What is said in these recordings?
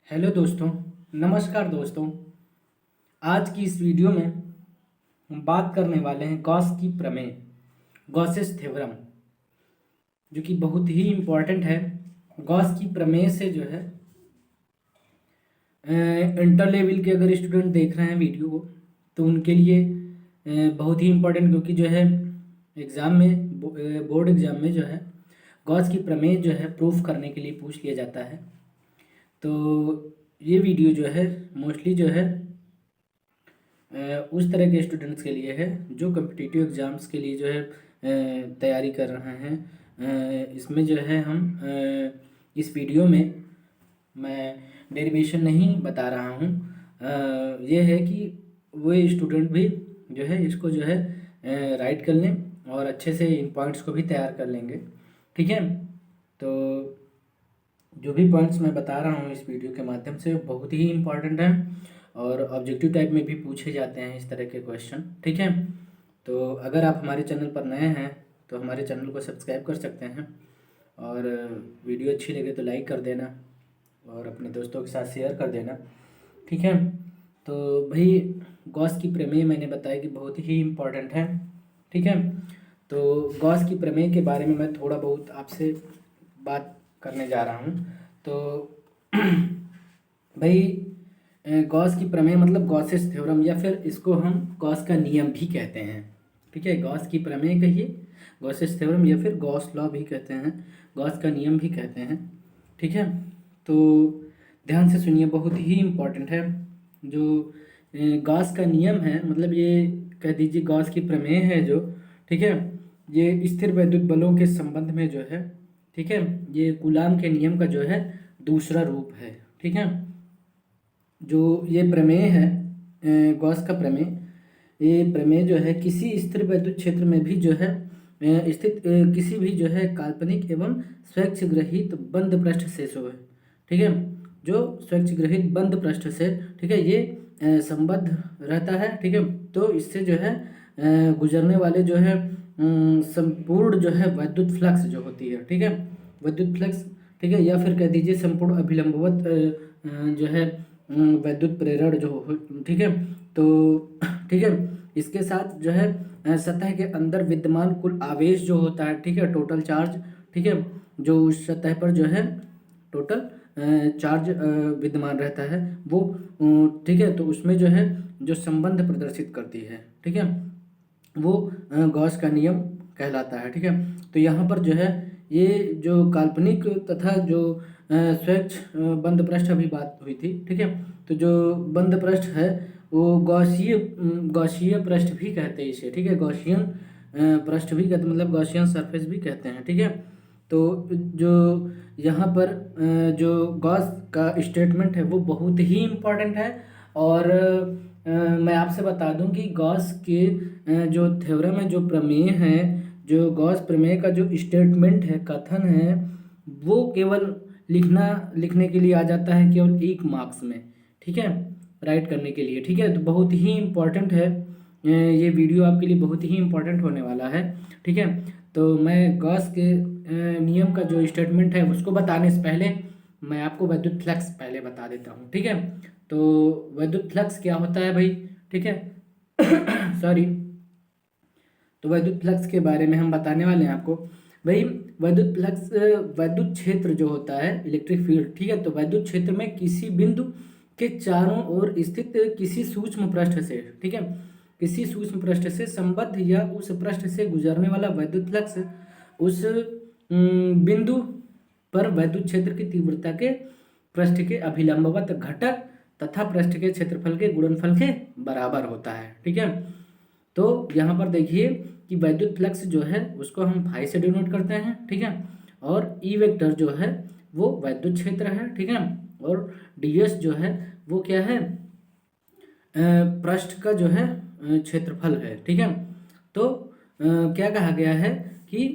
Hello दोस्तों। नमस्कार दोस्तों। आज की इस वीडियो में हम बात करने वाले हैं गॉस की प्रमेय, गॉसेस थ्योरम, जो कि बहुत ही इम्पोर्टेंट है। गॉस की प्रमेय से जो है इंटर लेवल के अगर स्टूडेंट देख रहे हैं वीडियो को तो उनके लिए बहुत ही इम्पोर्टेंट, क्योंकि जो है एग्ज़ाम में बोर्ड एग्ज़ाम में जो है गॉस की प्रमेय जो है प्रूफ करने के लिए पूछ लिया जाता है। तो ये वीडियो जो है मोस्टली जो है उस तरह के स्टूडेंट्स के लिए है जो कम्पिटिटिव एग्ज़ाम्स के लिए जो है तैयारी कर रहे हैं। इसमें जो है हम इस वीडियो में मैं डेरिवेशन नहीं बता रहा हूँ। ये है कि वो स्टूडेंट भी जो है इसको जो है राइट कर लें और अच्छे से इन पॉइंट्स को भी तैयार कर लेंगे। ठीक है, तो जो भी पॉइंट्स मैं बता रहा हूँ इस वीडियो के माध्यम से बहुत ही इम्पॉर्टेंट हैं और ऑब्जेक्टिव टाइप में भी पूछे जाते हैं इस तरह के क्वेश्चन। ठीक है, तो अगर आप हमारे चैनल पर नए हैं तो हमारे चैनल को सब्सक्राइब कर सकते हैं और वीडियो अच्छी लगे तो लाइक कर देना और अपने दोस्तों के साथ शेयर कर देना। ठीक है, तो भाई गॉस की प्रमेय मैंने बताया कि बहुत ही इम्पॉर्टेंट है। ठीक है, तो गॉस की प्रमेय के बारे में मैं थोड़ा बहुत आपसे बात करने जा रहा हूँ। तो भाई गॉस की प्रमेय मतलब गॉसेस थ्योरम, या फिर इसको हम गॉस का नियम भी कहते हैं। ठीक है, गॉस की प्रमेय कहिए, गॉसेस थ्योरम या फिर गॉस लॉ भी कहते हैं, गॉस का नियम भी कहते हैं। ठीक है, तो ध्यान से सुनिए, बहुत ही इम्पोर्टेंट है। जो गॉस का नियम है, मतलब ये कह दीजिए गॉस की प्रमेय है जो, ठीक है, ये स्थिर वैद्युत बलों के संबंध में जो है, ठीक है, ये कूलाम के नियम का जो है दूसरा रूप है। ठीक है, जो ये प्रमेय है गॉस का प्रमेय, ये प्रमेय जो है किसी स्थिर वैद्युत क्षेत्र में भी जो है स्थित किसी भी जो है काल्पनिक एवं स्वैच्छग्रहित बंद पृष्ठ से जो है, ठीक है, जो स्वैच्छग्रहित बंद पृष्ठ से, ठीक है, ये संबद्ध रहता है। ठीक है, तो इससे जो है गुजरने वाले जो है संपूर्ण जो है वैद्युत फ्लक्स जो होती है, ठीक है, वैद्युत फ्लक्स, ठीक है, या फिर कह दीजिए संपूर्ण अभिलंबवत जो है वैद्युत प्रेरण जो हो, ठीक है, तो ठीक है, इसके साथ जो है सतह के अंदर विद्यमान कुल आवेश जो होता है, ठीक है, टोटल चार्ज, ठीक है, जो उस सतह पर जो है टोटल चार्ज विद्यमान रहता है वो, ठीक है, तो उसमें जो है जो संबंध प्रदर्शित करती है, ठीक है, वो गॉस का नियम कहलाता है। ठीक है, तो यहाँ पर जो है ये जो काल्पनिक तथा जो स्वच्छ बंद पृष्ठ अभी बात हुई थी, ठीक है, तो जो बंद पृष्ठ है वो गॉसिय पृष्ठ भी कहते हैं इसे, ठीक है, गॉसियन पृष्ठ भी कहते हैं, मतलब गॉसियन सरफेस भी कहते हैं। ठीक है, तो जो यहाँ पर जो गॉस का स्टेटमेंट है वो बहुत ही इम्पोर्टेंट है। और मैं आपसे बता दूं कि गॉस के जो थ्योरम है, जो प्रमेय है, जो गॉस प्रमेय का जो स्टेटमेंट है, कथन है, वो केवल लिखने के लिए आ जाता है केवल 1 मार्क्स में। ठीक है, राइट करने के लिए। ठीक है, तो बहुत ही इम्पोर्टेंट है ये वीडियो, आपके लिए बहुत ही इम्पोर्टेंट होने वाला है। ठीक है, तो मैं गॉस के नियम का जो स्टेटमेंट है उसको बताने से पहले मैं आपको वैद्युत फ्लक्स पहले बता देता हूँ। ठीक है, तो वैद्युत फ्लक्स क्या होता है भाई, ठीक है सॉरी, तो वैद्युत फ्लक्स के बारे में हम बताने वाले हैं आपको। भाई वैद्युत फ्लक्स, वैद्युत क्षेत्र जो होता है, इलेक्ट्रिक फील्ड, ठीक है, तो वैद्युत क्षेत्र में किसी बिंदु के चारों ओर स्थित किसी सूक्ष्म पृष्ठ से, ठीक है, किसी सूक्ष्म पृष्ठ से संबद्ध या उस पृष्ठ से गुजरने वाला वैद्युत फ्लक्स उस बिंदु पर वैद्युत क्षेत्र की तीव्रता के पृष्ठ के अभिलंबवत घटक तथा पृष्ठ के क्षेत्रफल के गुणनफल के बराबर होता है। ठीक है, तो यहाँ पर देखिए कि वैद्युत फ्लक्स जो है उसको हम फाई से डिनोट करते हैं। ठीक है, और ई वेक्टर जो है वो वैद्युत क्षेत्र है। ठीक है, और डीएस जो है वो क्या है, पृष्ठ का जो है क्षेत्रफल है। ठीक है, तो क्या कहा गया है कि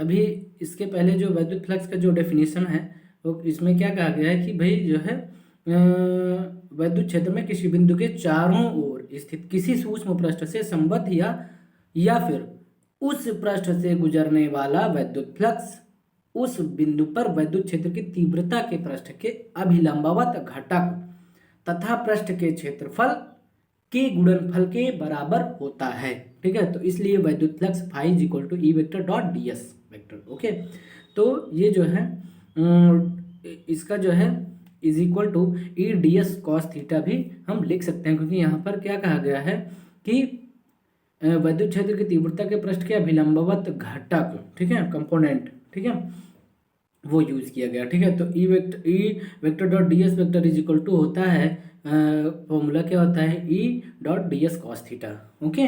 अभी इसके पहले जो वैद्युत फ्लक्स का जो डेफिनेशन है वो इसमें क्या कहा गया है कि भाई जो है वैद्युत क्षेत्र में किसी बिंदु के चारों ओर स्थित किसी सूक्ष्म पृष्ठ से संबद्ध या फिर उस पृष्ठ से गुजरने वाला वैद्युत फ्लक्स, उस बिंदु पर वैद्युत क्षेत्र की तीव्रता के पृष्ठ के अभिलंबवत घटक तथा पृष्ठ के क्षेत्रफल के गुणनफल के बराबर होता है। ठीक है, तो इसलिए वैद्युत flux phi is equal to E vector dot d s vector. Okay, तो ये जो है इसका जो है is equal to E d s cos theta भी हम लिख सकते हैं, क्योंकि यहाँ पर क्या कहा गया है कि वैद्युत क्षेत्र की तीव्रता के पृष्ठ के अभिलंबवत घटक, ठीक है, कंपोनेंट, ठीक है, वो यूज किया गया। ठीक है, तो E vector dot d s vector is equal to होता है, फॉर्मूला क्या होता है, E dot d s cos theta. Okay,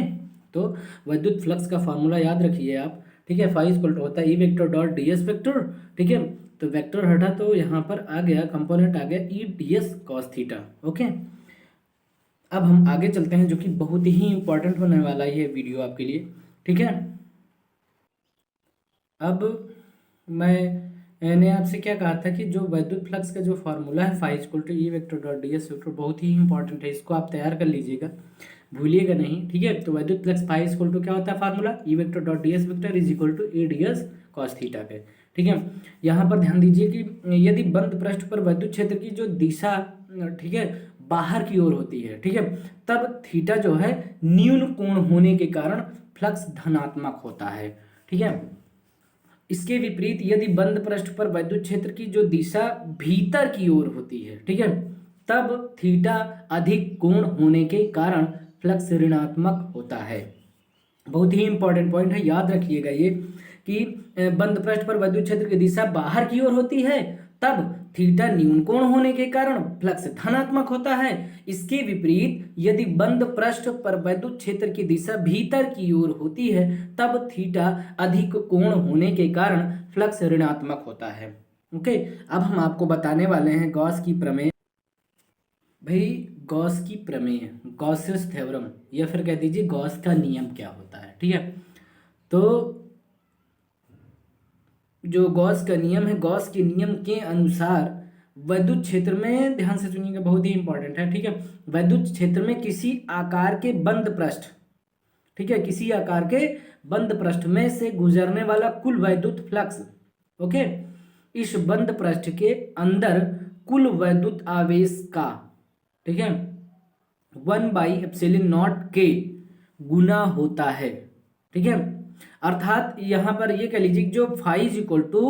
तो वैद्युत फ्लक्स का फॉर्मूला याद रखिए आप। ठीक है, फाई इक्वल टू होता है ई vector dot d s vector. ठीक है, तो वेक्टर हटा तो यहाँ पर आ गया कंपोनेंट आ गया ई d s cos theta. Okay, अब हम आगे चलते हैं, जो कि बहुत ही इंपॉर्टेंट होने वाला है ये वीडियो आपके लिए। ठीक है, अब मैंने आपसे क्या कहा था कि जो वैद्युत फ्लक्स का जो फॉर्मूला है phi equal to E vector dot d s vector बहुत ही इंपॉर्टेंट है, इसको आप तैयार कर लीजिएगा, भूलिएगा नहीं। ठीक है, तो वैद्युत फ्लक्स फाई इक्वल टू क्या होता है formula, E vector dot d s vector is equal to E d s cos theta पे। ठीक है, यहाँ पर ध्यान दीजिए कि यदि बंद पृष्ठ पर वैद्युत क्षेत्र की जो दिशा, ठीक है, बाहर की ओर होती है, ठीक है, तब थीटा जो है न्यून कोण होने के कारण फ्लक्स धनात्मक होता है। ठीक है, इसके विपरीत यदि बंद पृष्ठ पर वैद्युत क्षेत्र की जो दिशा भीतर की ओर होती है, ठीक है, तब थीटा अधिक कोण होने के कारण फ्लक्स ऋणात्मक होता है। बहुत ही इंपॉर्टेंट पॉइंट है, याद रखिएगा ये कि बंद पृष्ठ पर वैद्युत क्षेत्र की दिशा बाहर की ओर होती है, तब थीटा न्यून कोण होने के कारण फ्लक्स धनात्मक होता है। इसके विपरीत यदि बंद पृष्ठ पर वैद्युत क्षेत्र की दिशा भीतर की ओर होती है, तब थीटा अधिक कोण होने के कारण फ्लक्स ऋणात्मक होता है। ओके, अब हम आपको बताने वाले हैं गॉस की प्रमेय। भाई गॉस की प्रमेय, गॉसियस थ्योरम, या फिर कह दीजिए गॉस का नियम क्या होता है। ठीक है, तो जो गॉस का नियम है, गॉस के नियम के अनुसार वैद्युत क्षेत्र में, ध्यान से सुनिएगा बहुत ही इंपॉर्टेंट है। ठीक है, वैद्युत क्षेत्र में किसी आकार के बंद पृष्ठ, ठीक है, किसी आकार के बंद पृष्ठ में से गुजरने वाला कुल वैद्युत फ्लक्स, ओके, इस बंद पृष्ठ के अंदर कुल वैद्युत आवेश का, ठीक है, 1/ε0 के गुना होता है। ठीक है, अर्थात यहां पर ये कह लीजिए जो phi is equal to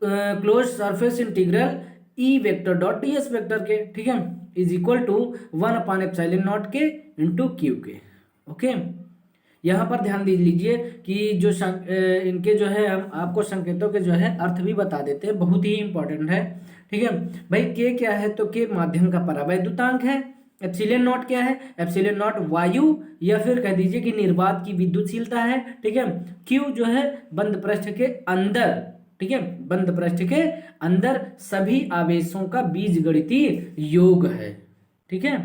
close surface integral E vector dot d s vector के, ठीक है, इज इक्वल टू 1/ε0 के इंटू क्यू के। ओके, यहाँ पर ध्यान दे लीजिए कि जो इनके जो है हम आपको संकेतों के जो है अर्थ भी बता देते हैं, बहुत ही इंपॉर्टेंट है। ठीक है भाई, के क्या है, तो के माध्यम का परावैद्युतांक है। एप्सिलॉन नॉट क्या है, एप्सिलॉन नॉट वायु या फिर कह दीजिए कि निर्वात की विद्युतशीलता है। ठीक है, क्यू जो है बंद पृष्ठ के अंदर, ठीक है, बंद पृष्ठ के अंदर सभी आवेशों का बीजगणितीय योग है। ठीक है,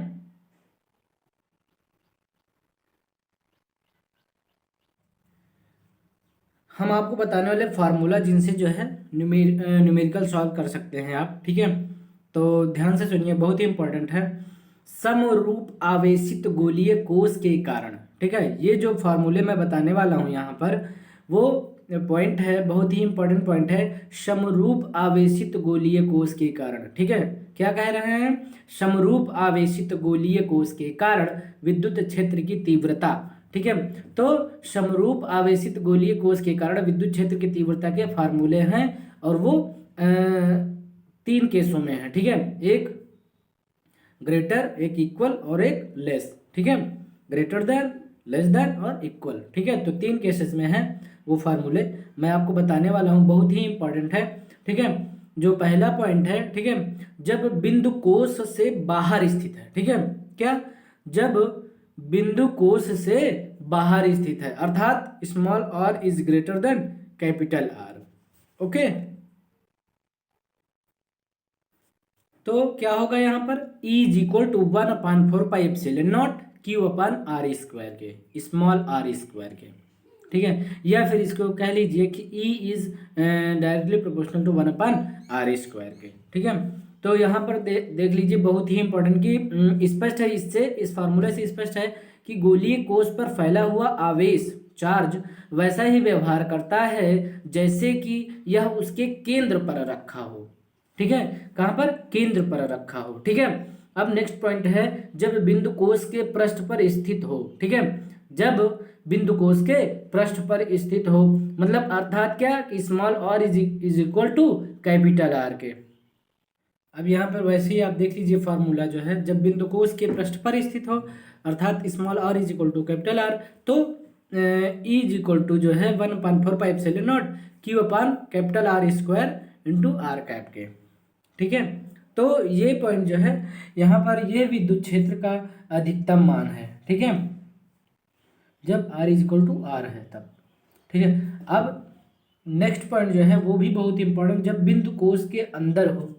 हम आपको बताने वाले फार्मूला जिनसे जो है न्यूमेरिकल सॉल्व कर सकते हैं आप। ठीक है, तो ध्यान से सुनिए, बहुत ही इंपॉर्टेंट है। समरूप आवेशित गोलीय कोश के कारण, ठीक है, ये जो फार्मूले मैं बताने वाला हूं यहाँ पर, वो पॉइंट है, बहुत ही इंपॉर्टेंट पॉइंट है, समरूप आवेशित गोलीय कोश के कारण। ठीक है, क्या कह रहे हैं, समरूप आवेशित गोलीय कोश के कारण विद्युत क्षेत्र की तीव्रता। ठीक है, तो समरूप आवेशित गोलीय कोश के कारण विद्युत क्षेत्र की तीव्रता के फार्मूले हैं, और वो 3 केसों में है। ठीक है, एक ग्रेटर, एक इक्वल और एक लेस। ठीक है, ग्रेटर देन, लेस देन और इक्वल। ठीक है, तो 3 केसेस में है वो फार्मूले मैं आपको बताने वाला हूँ, बहुत ही इंपॉर्टेंट है। ठीक है, जो पहला पॉइंट है, ठीक है, जब बिंदु कोश से बाहर स्थित है। ठीक है, क्या, जब बिंदु कोश से बाहर स्थित है, अर्थात small r is greater than capital R. Okay, तो क्या होगा यहाँ पर, E is equal to 1/4πε0 Q/r² के, स्मॉल आर स्क्वायर के। ठीक है, या फिर इसको कह लीजिए कि E is directly proportional to 1/r²। के। ठीक है, तो यहाँ पर देख लीजिए, बहुत ही इंपॉर्टेंट कि स्पष्ट है, इससे, इस फार्मूले से स्पष्ट है कि गोलीय कोश पर फैला हुआ आवेश चार्ज वैसा ही व्यवहार करता है जैसे कि यह उसके केंद्र पर रखा हो। ठीक है, कहाँ पर? केंद्र पर रखा हो। ठीक है, अब नेक्स्ट पॉइंट है जब बिंदु कोश के पृष्ठ पर स्थित हो। ठीक है, जब बिंदु कोश के पृष्ठ पर स्थित हो मतलब अर्थात क्या कि small r is equal to capital R के। अब यहाँ पर वैसे ही आप देख लीजिए फार्मूला जो है, जब बिंदु कोश के पृष्ठ पर स्थित हो अर्थात small r is equal to capital R, तो E इज इक्वल टू जो है 1/4πε0 Q upon capital R square into R cap के। ठीक है, तो ये पॉइंट जो है यहाँ पर ये विद्युत क्षेत्र का अधिकतम मान है। ठीक है, जब R is equal to R है तब। ठीक है, अब नेक्स्ट पॉइंट जो है वो भी बहुत इंपॉर्टेंट, जब बिंदु कोश के अंदर हो।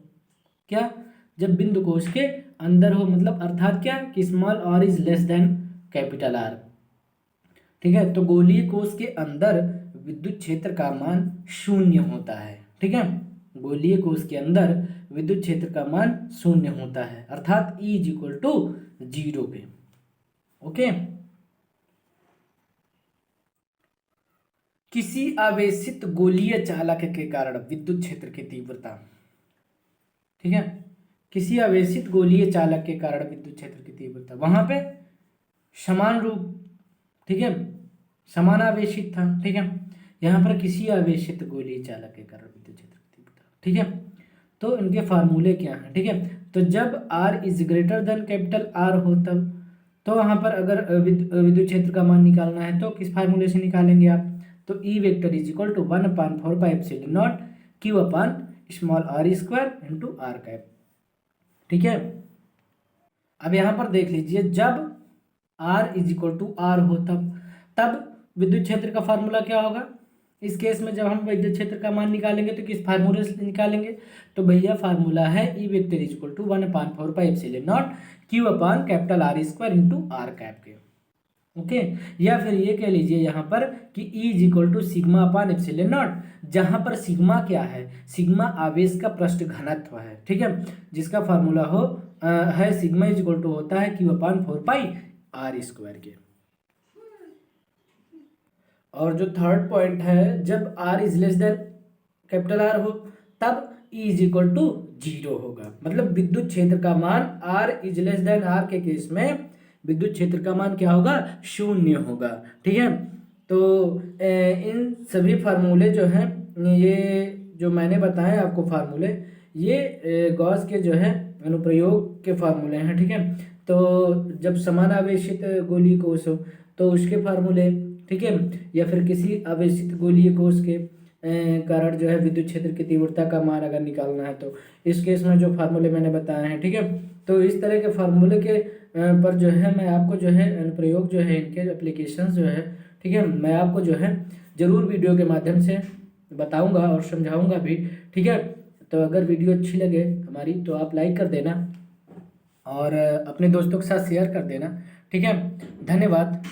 क्या? जब बिंदु कोश के अंदर हो मतलब अर्थात क्या कि small r is less than capital R। ठीक है, तो गोलीय कोश के अंदर विद्युत क्षेत्र का मान शून्य होता है। ठीक है, गोलीय कोश के अंदर विद्युत क्षेत्र का मान शून्य होता है अर्थात E इज इक्वल टू 0 पे। ओके, किसी आवेशित गोलीय चालक के कारण विद्युत क्षेत्र की तीव्रता। ठीक है, किसी आवेशित गोलीय चालक के कारण विद्युत क्षेत्र की तीव्रता, वहां पे समान रूप, ठीक है, समान आवेशित था। ठीक है, यहाँ पर किसी आवेशित गोलीय चालक के कारण विद्युत क्षेत्र की तीव्रता। ठीक है, तो इनके फार्मूले क्या हैं? ठीक है, तो जब R is greater than capital R हो तब, तो वहाँ पर अगर विद्युत क्षेत्र का मान निकालना है तो किस फार्मूले से निकालेंगे आप? तो E vector is equal to 1/4πε0 Q upon small r square into R cap. ठीक है, अब यहाँ पर देख लीजिए जब R is equal to R हो तब विद्युत क्षेत्र का फार्मूला क्या होगा? इस केस में जब हम विद्युत क्षेत्र का मान निकालेंगे तो किस फार्मूले से निकालेंगे? तो भैया फार्मूला है E vector is equal to 1/4πε0 Q upon capital R square into R cap के। ओके, या फिर ये कह लीजिए यहाँ पर कि E is equal to sigma upon ε0, जहाँ पर सिग्मा क्या है? सिग्मा आवेश का पृष्ठ घनत्व है। ठीक है, जिसका फार्मूला है सिग्मा इज इक्वल टू होता है Q अपान 4πr स्क्वायर के। और जो थर्ड पॉइंट है जब R is less than capital R हो तब E इज इक्वल टू 0 होगा, मतलब विद्युत क्षेत्र का मान R is less than R के केस में विद्युत क्षेत्र का मान क्या होगा? शून्य होगा। ठीक है, तो इन सभी फार्मूले जो हैं, ये जो मैंने बताए आपको फार्मूले, ये गॉस के जो है अनुप्रयोग के फार्मूले हैं। ठीक है, तो जब समान आवेशित गोलीय कोश हो तो उसके फार्मूले, ठीक है, या फिर किसी आवेशित गोलीय कोश के कारण जो है विद्युत क्षेत्र की तीव्रता का मान अगर निकालना है तो इस केस में जो फार्मूले मैंने बताए हैं। ठीक है, तो इस तरह के फार्मूले के पर जो है मैं आपको जो है अनुप्रयोग जो है इनके एप्लीकेशंस जो है, ठीक है, मैं आपको जो है ज़रूर वीडियो के माध्यम से बताऊंगा और समझाऊंगा भी। ठीक है, तो अगर वीडियो अच्छी लगे हमारी तो आप लाइक कर देना और अपने दोस्तों के साथ शेयर कर देना। ठीक है, धन्यवाद।